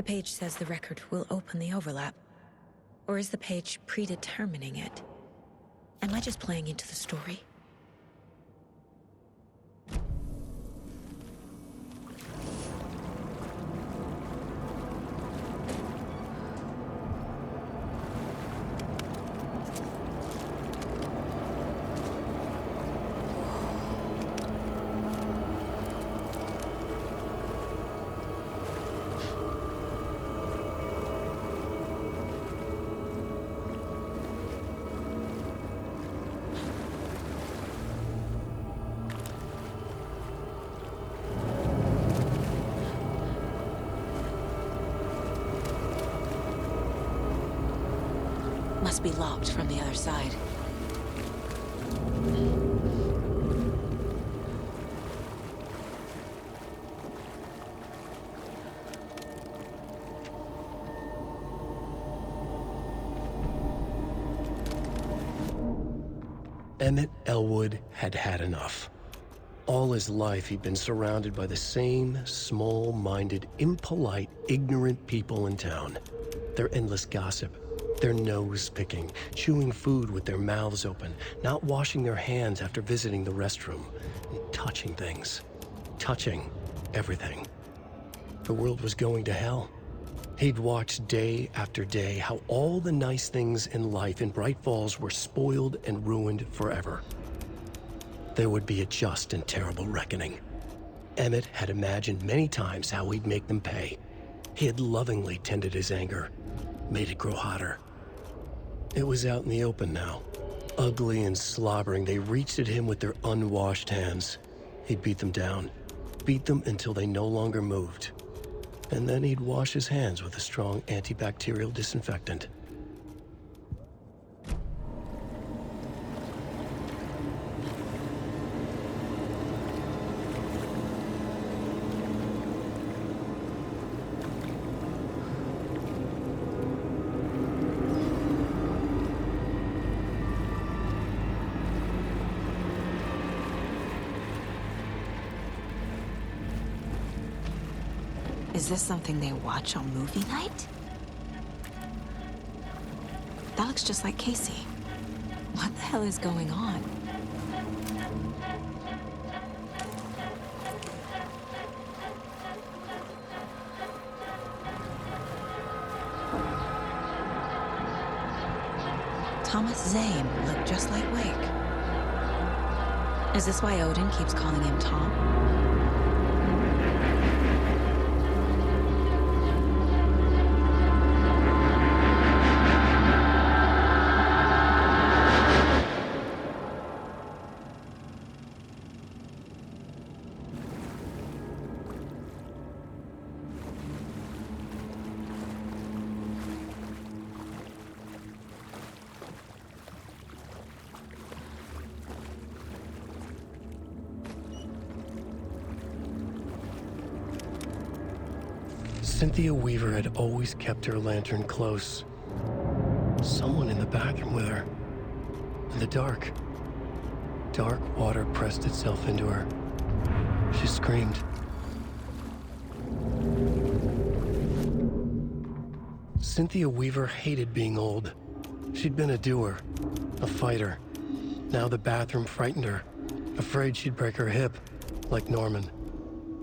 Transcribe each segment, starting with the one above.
The page says the record will open the overlap. Or is the page predetermining it? Am I just playing into the story? Must be locked from the other side. Emmett Elwood had had enough. All his life he'd been surrounded by the same small-minded, impolite, ignorant people in town. Their endless gossip, their nose-picking, chewing food with their mouths open, not washing their hands after visiting the restroom, and touching things. Touching everything. The world was going to hell. He'd watched day after day how all the nice things in life in Bright Falls were spoiled and ruined forever. There would be a just and terrible reckoning. Emmett had imagined many times how he'd make them pay. He had lovingly tended his anger, made it grow hotter. It was out in the open now. Ugly and slobbering, they reached at him with their unwashed hands. He'd beat them down, beat them until they no longer moved. And then he'd wash his hands with a strong antibacterial disinfectant. Is this something they watch on movie night? That looks just like Casey. What the hell is going on? Thomas Zane looked just like Wake. Is this why Odin keeps calling him Tom? Cynthia Weaver had always kept her lantern close. Someone in the bathroom with her. In the dark. Dark water pressed itself into her. She screamed. Cynthia Weaver hated being old. She'd been a doer, a fighter. Now the bathroom frightened her, afraid she'd break her hip, like Norman.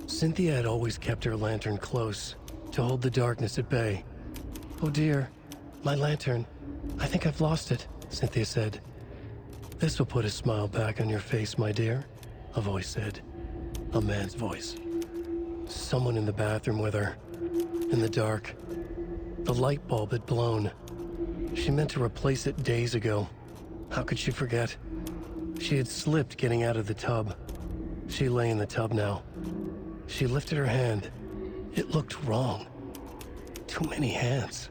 Cynthia had always kept her lantern close, to hold the darkness at bay. "Oh dear, my lantern. I think I've lost it," Cynthia said. "This will put a smile back on your face, my dear," a voice said. A man's voice. Someone in the bathroom with her. In the dark. The light bulb had blown. She meant to replace it days ago. How could she forget? She had slipped getting out of the tub. She lay in the tub now. She lifted her hand. It looked wrong. Too many hands.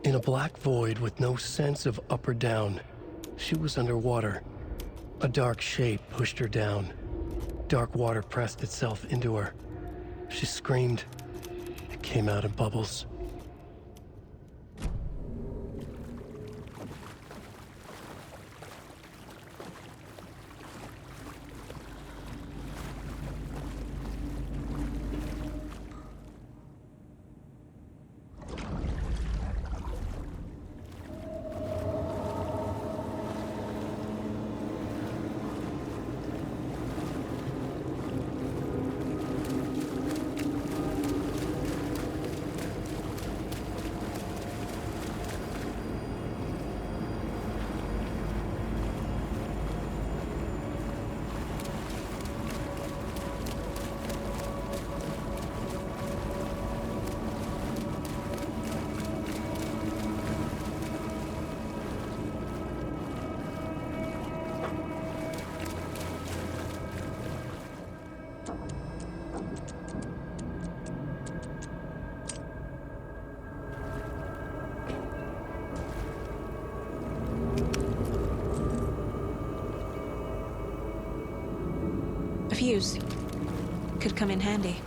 In a black void with no sense of up or down, she was underwater. A dark shape pushed her down. Dark water pressed itself into her. She screamed. It came out in bubbles. fuse. Could come in handy.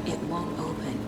It won't open.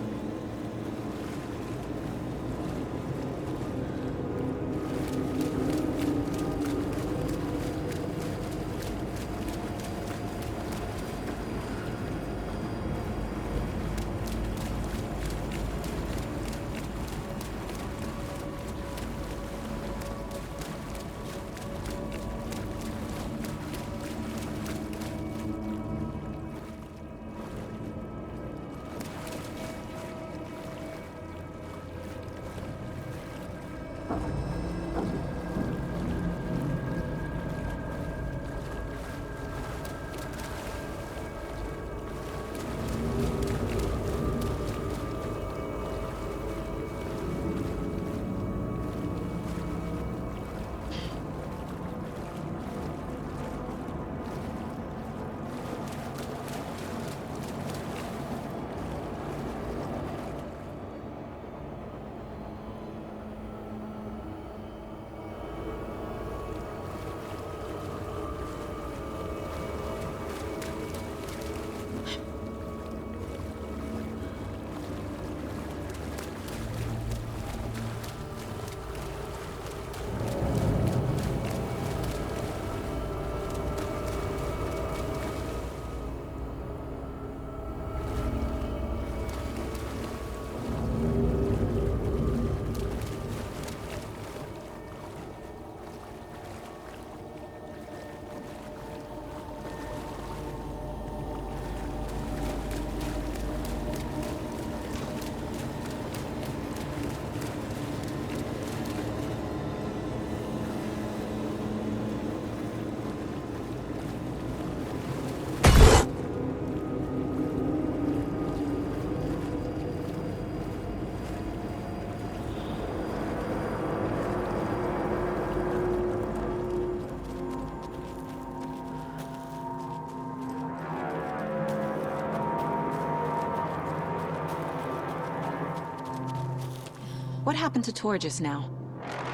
What happened to Tor just now?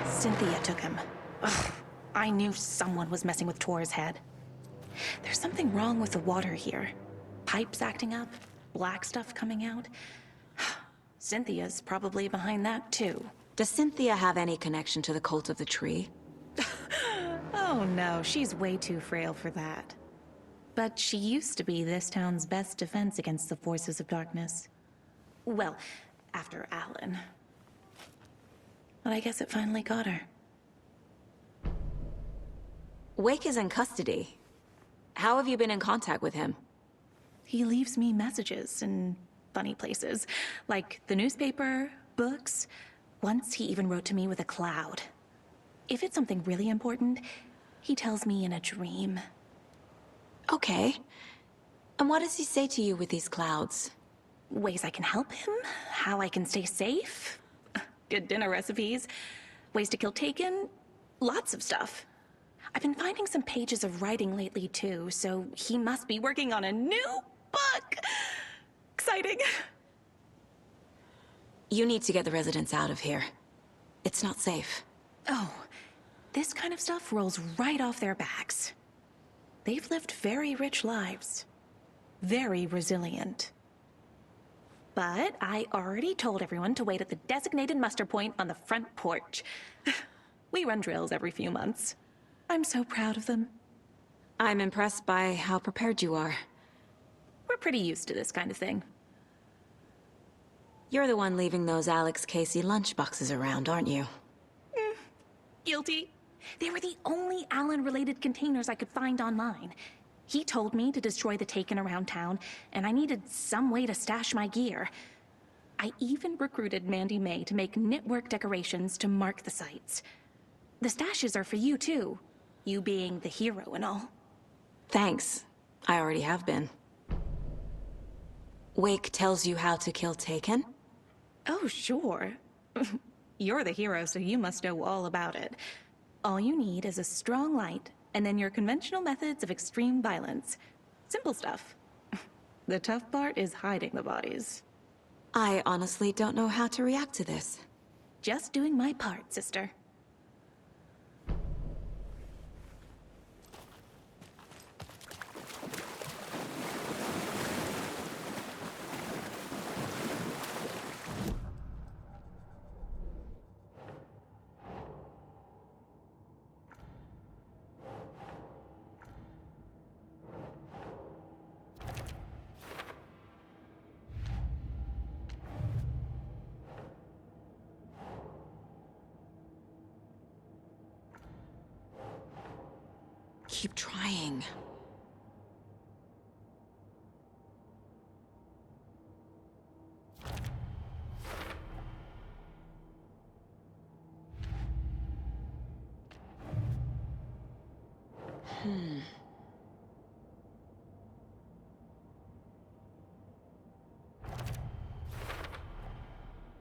Cynthia took him. Ugh, I knew someone was messing with Tor's head. There's something wrong with the water here. Pipes acting up, black stuff coming out. Cynthia's probably behind that too. Does Cynthia have any connection to the cult of the tree? Oh no, she's way too frail for that. But she used to be this town's best defense against the forces of darkness. Well, after Alan. But I guess it finally got her. Wake is in custody. How have you been in contact with him? He leaves me messages in funny places, like the newspaper, books. Once he even wrote to me with a cloud. If it's something really important, he tells me in a dream. Okay. And what does he say to you with these clouds? Ways I can help him, how I can stay safe, good dinner recipes, ways to kill Taken, lots of stuff. I've been finding some pages of writing lately too, so he must be working on a new book. Exciting. You need to get the residents out of here. It's not safe. Oh, this kind of stuff rolls right off their backs. They've lived very rich lives. Very resilient. But I already told everyone to wait at the designated muster point on the front porch. We run drills every few months. I'm so proud of them. I'm impressed by how prepared you are. pretty used to this kind of thing. You're the one leaving those Alex Casey lunchboxes around, aren't you? Guilty. They were the only Alan-related containers I could find online. He told me to destroy the Taken around town, and I needed some way to stash my gear. I even recruited Mandy May to make knitwork decorations to mark the sites. The stashes are for you, too. You being the hero and all. Thanks. I already have been. Wake tells you how to kill Taken? Oh, sure. You're the hero, so you must know all about it. All you need is a strong light, and then your conventional methods of extreme violence. Simple stuff. The tough part is hiding the bodies. I honestly don't know how to react to this. Just doing my part, sister. Keep trying.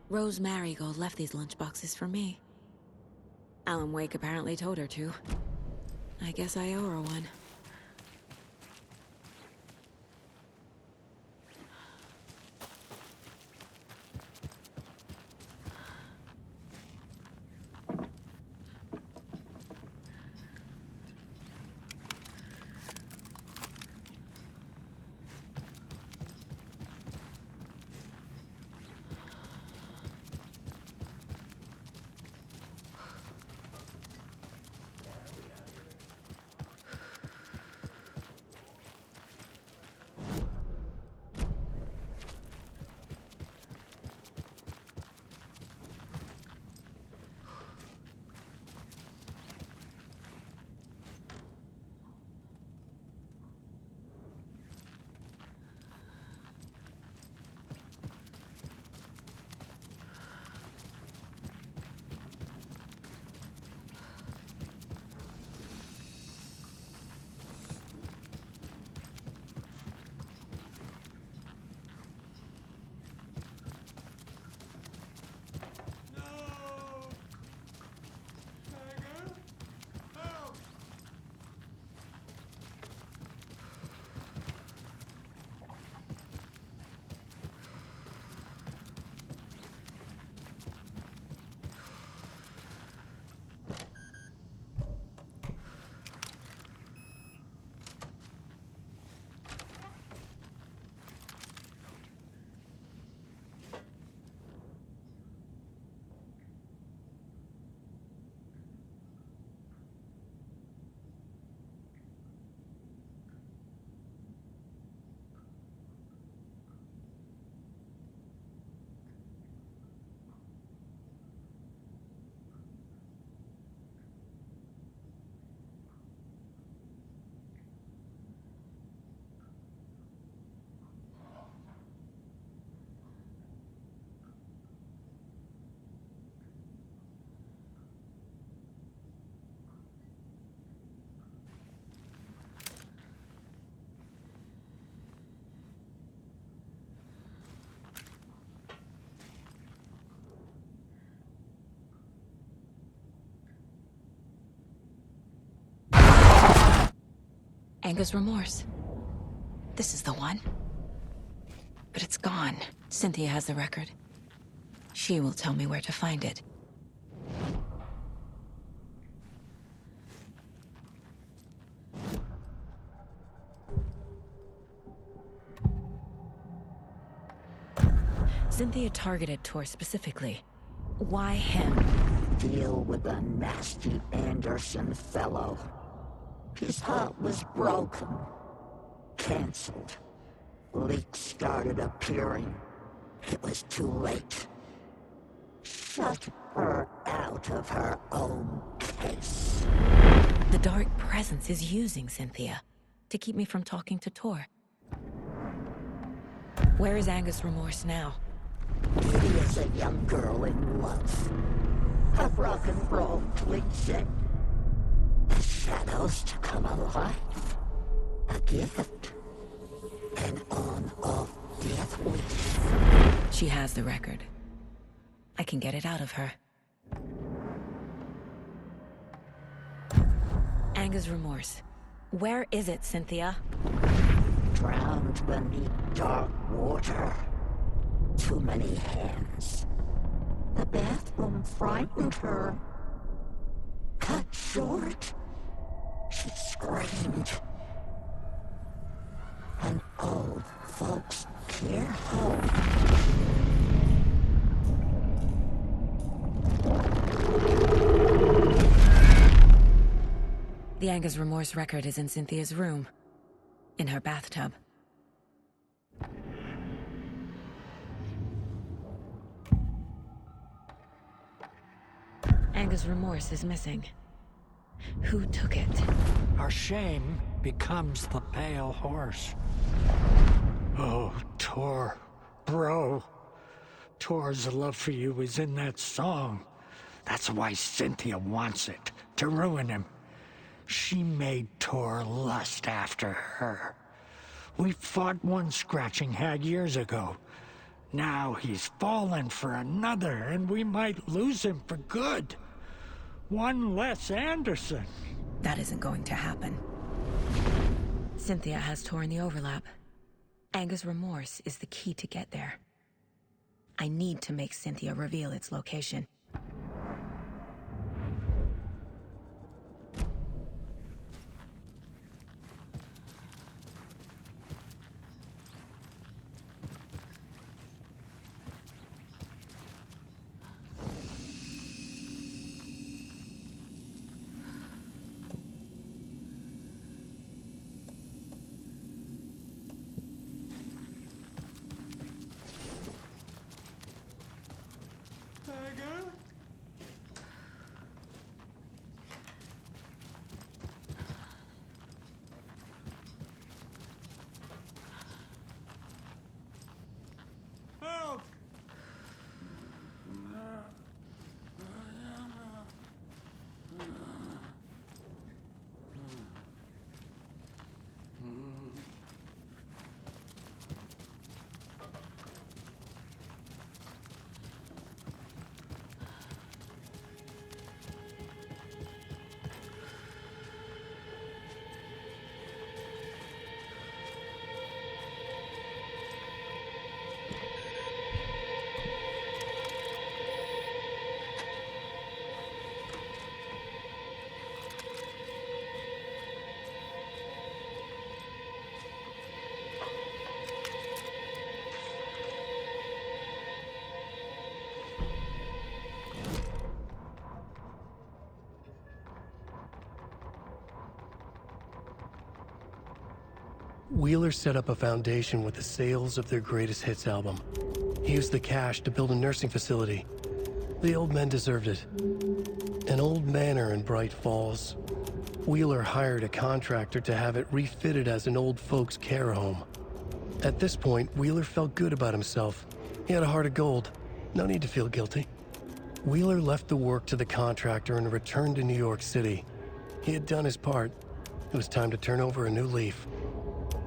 Rose Marigold left these lunchboxes for me. Alan Wake apparently told her to. I guess I owe her one. Anger's remorse. This is the one. But it's gone. Cynthia has the record. She will tell me where to find it. Cynthia targeted Tor specifically. Why him? Deal with the nasty Anderson fellow. His heart was broken. Cancelled. leaks started appearing, it was too late. Shut her out of her own case. The dark presence is using Cynthia to keep me from talking to Tor. Where is Angus Remorse now? Kitty is a young girl in love. A rock and roll cliche. The shadows to come alive. A gift. An on-off death wish. She has the record. I can get it out of her. Angus Remorse. Where is it, Cynthia? Drowned beneath dark water. Too many hands. The bathroom frightened her. Cut short. She screamed. An old folks' care home. The Angus Remorse record is in Cynthia's room. In her bathtub. Angus Remorse is missing. Who took it? Our shame becomes the pale horse. Oh, Tor. Bro. Tor's love for you is in that song. That's why Cynthia wants it, to ruin him. She made Tor lust after her. We fought one scratching hag years ago. Now he's fallen for another, and we might lose him for good. One less Anderson. That isn't going to happen. Cynthia has Tor in the overlap. Angus Remorse is the key to get there. I need to make Cynthia reveal its location. Wheeler set up a foundation with the sales of their greatest hits album. He used the cash to build a nursing facility. The old men deserved it. An old manor in Bright Falls. Wheeler hired a contractor to have it refitted as an old folks' care home. At this point, Wheeler felt good about himself. He had a heart of gold. No need to feel guilty. Wheeler left the work to the contractor and returned to New York City. He had done his part. It was time to turn over a new leaf.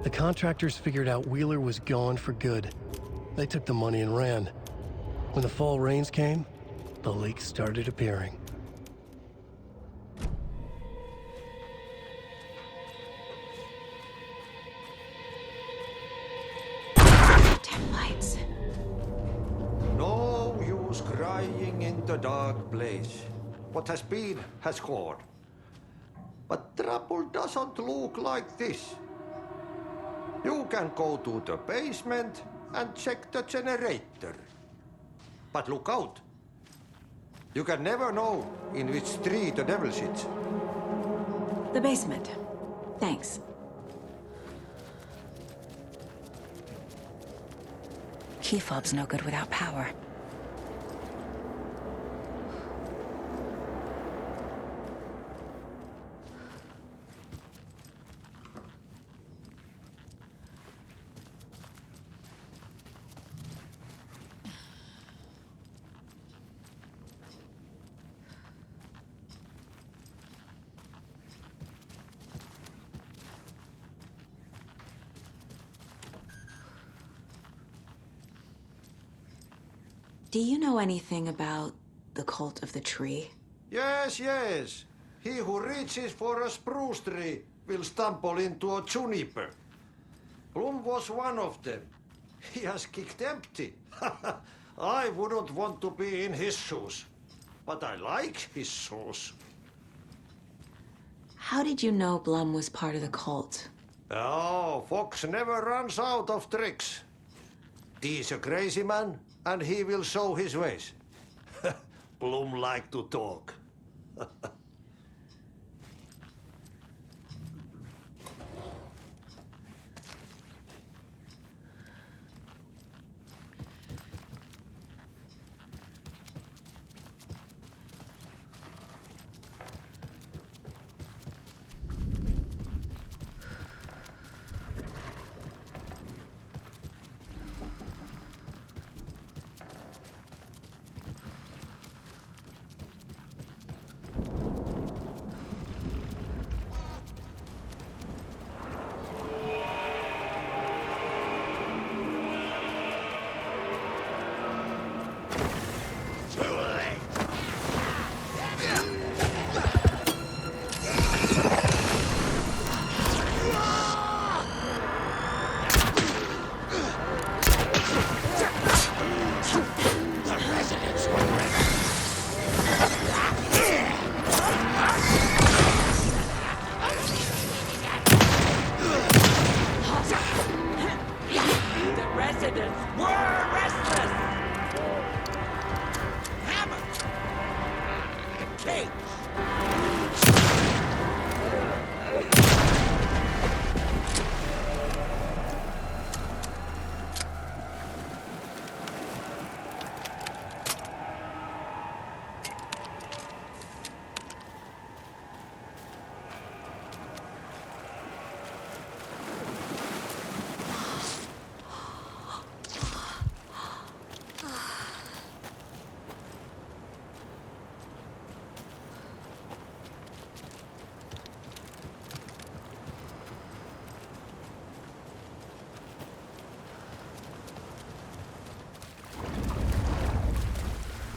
The contractors figured out Wheeler was gone for good. They took the money and ran. When the fall rains came, the leaks started appearing. Lights. No use crying in the dark place. What has been has gone. But trouble doesn't look like this. You can go to the basement and check the generator. But look out. You can never know in which tree the devil sits. The basement. Thanks. Key fob's no good without power. Do you know anything about the cult of the tree? Yes, yes. He who reaches for a spruce tree will stumble into a juniper. Bloom was one of them. He has kicked empty. I wouldn't want to be in his shoes. But I like his shoes. How did you know Blum was part of the cult? Oh, Fox never runs out of tricks. He's a crazy man, and he will show his ways. Bloom like to talk.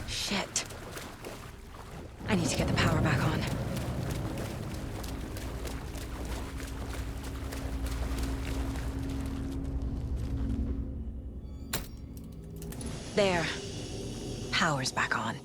Shit. I need to get the power back on. There. Power's back on.